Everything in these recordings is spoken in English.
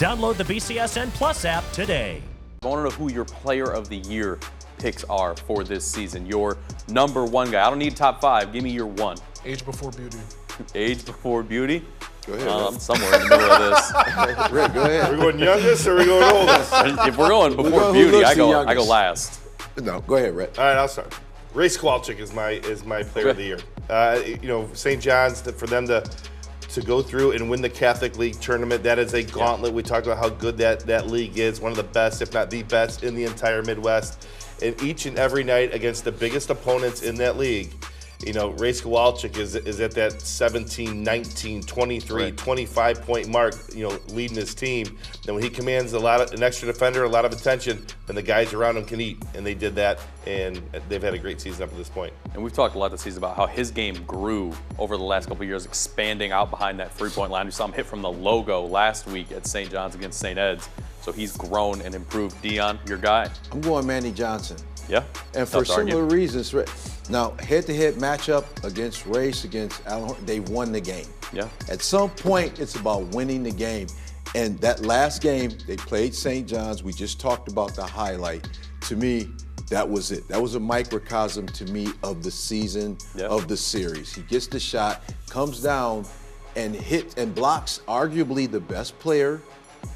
Download the BCSN Plus app today. I want to know who your player of the year picks are for this season. Your number one guy. I don't need top five. Give me your one. Age before beauty. Age before beauty? Go ahead. I'm somewhere in the middle of this. Rick, go ahead. We're going youngest or are we going oldest? If we're going before going who beauty, looks I the go youngest. last. No, go ahead, Rick. All right, I'll start. Ray Kowalczyk is my player of the year. St. John's, for them to go through and win the Catholic League tournament, that is a gauntlet. We talked about how good that league is, one of the best, if not the best, in the entire Midwest. And each and every night against the biggest opponents in that league, Ray Kowalczyk is at that 17, 19, 23, Right. 25-point mark, leading his team. And when he commands an extra defender, a lot of attention, then the guys around him can eat. And they did that, and they've had a great season up to this point. And we've talked a lot this season about how his game grew over the last couple of years, expanding out behind that three-point line. We saw him hit from the logo last week at St. John's against St. Ed's. So he's grown and improved. Dion, your guy. I'm going Manny Johnson. Yeah. And for similar reasons. Now, head-to-head matchup against Race, against Allen Horton, they won the game. Yeah. At some point, it's about winning the game. And that last game, they played St. John's. We just talked about the highlight. To me, that was it. That was a microcosm to me of the season, of the series. He gets the shot, comes down, and hits and blocks arguably the best player,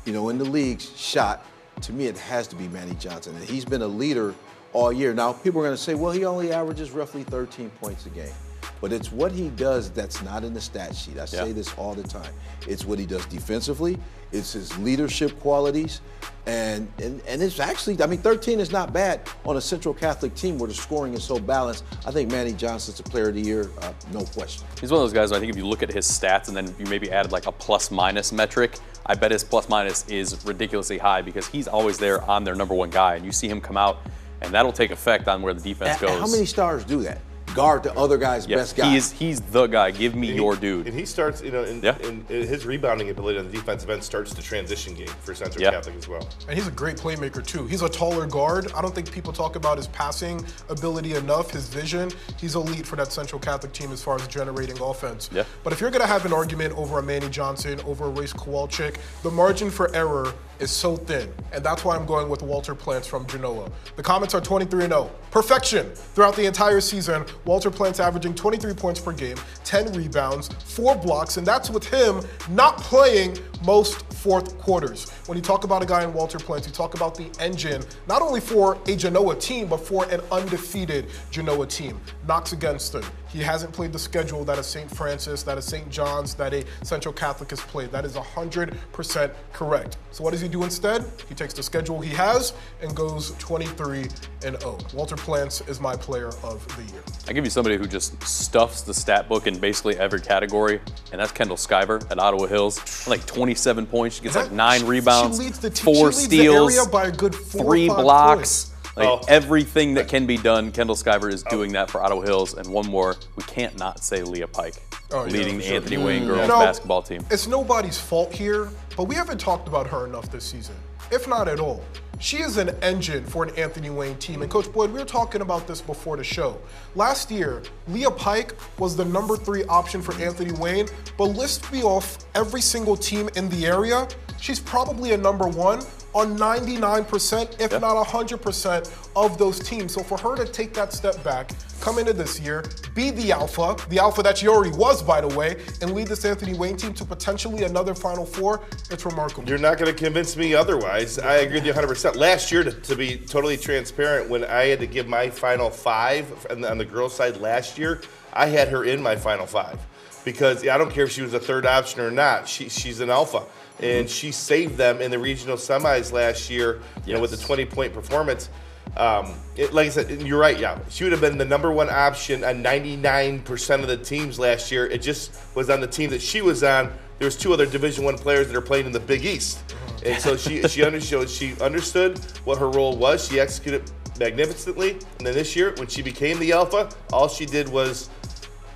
in the league's shot. To me, it has to be Manny Johnson. And he's been a leader all year. Now, people are going to say, well, he only averages roughly 13 points a game. But it's what he does that's not in the stat sheet. I say this all the time. It's what he does defensively. It's his leadership qualities. And it's actually, 13 is not bad on a Central Catholic team where the scoring is so balanced. I think Manny Johnson's the player of the year, no question. He's one of those guys, I think if you look at his stats and then you maybe added like a plus-minus metric, I bet his plus-minus is ridiculously high because he's always there on their number one guy. And you see him come out, and that'll take effect on where the defense goes. How many stars do that? Guard the other guy's best guy. He's the guy. Give me your dude. And he starts, and his rebounding ability on the defensive end starts the transition game for Central Catholic as well. And he's a great playmaker too. He's a taller guard. I don't think people talk about his passing ability enough, his vision. He's elite for that Central Catholic team as far as generating offense. Yeah. But if you're gonna have an argument over a Manny Johnson, over a Ray Kowalczyk, the margin for error is so thin. And that's why I'm going with Walter Plants from Genoa. The comments are 23-0. Perfection throughout the entire season. Walter Plants averaging 23 points per game, 10 rebounds, 4 blocks, and that's with him not playing most fourth quarters. When you talk about a guy in Walter Plants, you talk about the engine, not only for a Genoa team, but for an undefeated Genoa team. Knocks against him. He hasn't played the schedule that a St. Francis, that a St. John's, that a Central Catholic has played. That is 100% correct. So what does he do instead? He takes the schedule he has and goes 23-0. Walter Plants is my player of the year. I give you somebody who just stuffs the stat book in basically every category, and that's Kendall Skyver at Ottawa Hills. Like 27 points. She gets like 9 rebounds, 4 steals, the area by a good 4 3 or 5 blocks. points. Everything that can be done, Kendall Skyver is doing that for Ottawa Hills. And one more, we can't not say Leah Pike, leading the Anthony Wayne girls basketball team. It's nobody's fault here, but we haven't talked about her enough this season, if not at all. She is an engine for an Anthony Wayne team. And Coach Boyd, we were talking about this before the show. Last year, Leah Pike was the number 3 option for Anthony Wayne, but list me off every single team in the area. She's probably a number 1 on 99%, if not 100% of those teams. So for her to take that step back, come into this year, be the alpha that she already was, by the way, and lead this Anthony Wayne team to potentially another Final Four, it's remarkable. You're not going to convince me otherwise. I agree with you 100%. Last year, to be totally transparent, when I had to give my Final 5 on the girls' side last year, I had her in my Final 5. Because I don't care if she was a third option or not, she's an alpha. And she saved them in the regional semis last year, with a 20-point performance. Like I said, you're right, she would have been the number 1 option on 99% of the teams last year. It just was on the team that she was on. There was 2 other Division I players that are playing in the Big East. And so she understood what her role was. She executed magnificently. And then this year, when she became the alpha, all she did was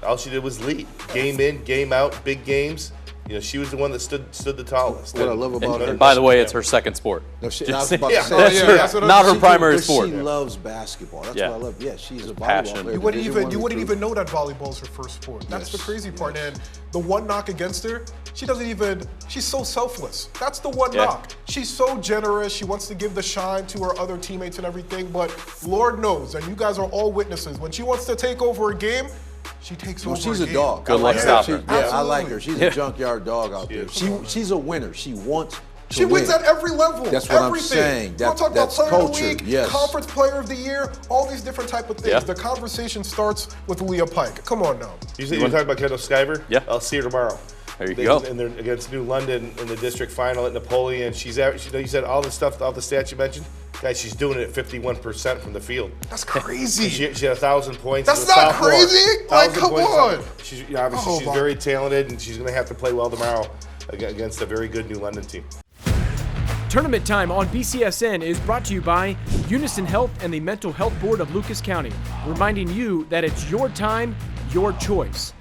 lead. Game in, game out, big games. You know, she was the one that stood the tallest. What I love about her. And by the way, it's her second sport. No, I Just was about to yeah. say, That's her, that's what not her she- primary but sport. She loves basketball. That's Yeah. what I love. Yeah, she's a volleyball passion. player. You wouldn't Division even I recruit. know that volleyball is her first sport. That's the Yes, crazy part. yes. And the one knock against her, she's so selfless. That's the one Yeah. knock. She's so generous. She wants to give the shine to her other teammates and everything. But Lord knows, and you guys are all witnesses, when she wants to take over a game, she takes Well, over she's a a game. dog. Good luck I like stopping her. her. Yeah, I like Absolutely. her. She's Yeah. a junkyard dog out there. She's a winner. She wants to She wins win. at every level. That's what I'm everything. saying. You want to talk That's about player culture. of the week, Yes. conference player of the year, all these different type of things. Yeah. The conversation starts with Leah Pike. Come on now. You talking about Kendall Skyver? Yeah. I'll see her tomorrow. There you go. And they're against New London in the district final at Napoleon. She's average. You said all the stuff, all the stats you mentioned. Guys, she's doing it at 51% from the field. That's crazy. She had 1,000 points. That's as a not sophomore. crazy. Like, 1,000 come points. on. She's obviously Oh, she's my- very talented, and she's going to have to play well tomorrow against a very good New London team. Tournament Time on BCSN is brought to you by Unison Health and the Mental Health Board of Lucas County, reminding you that it's your time, your choice.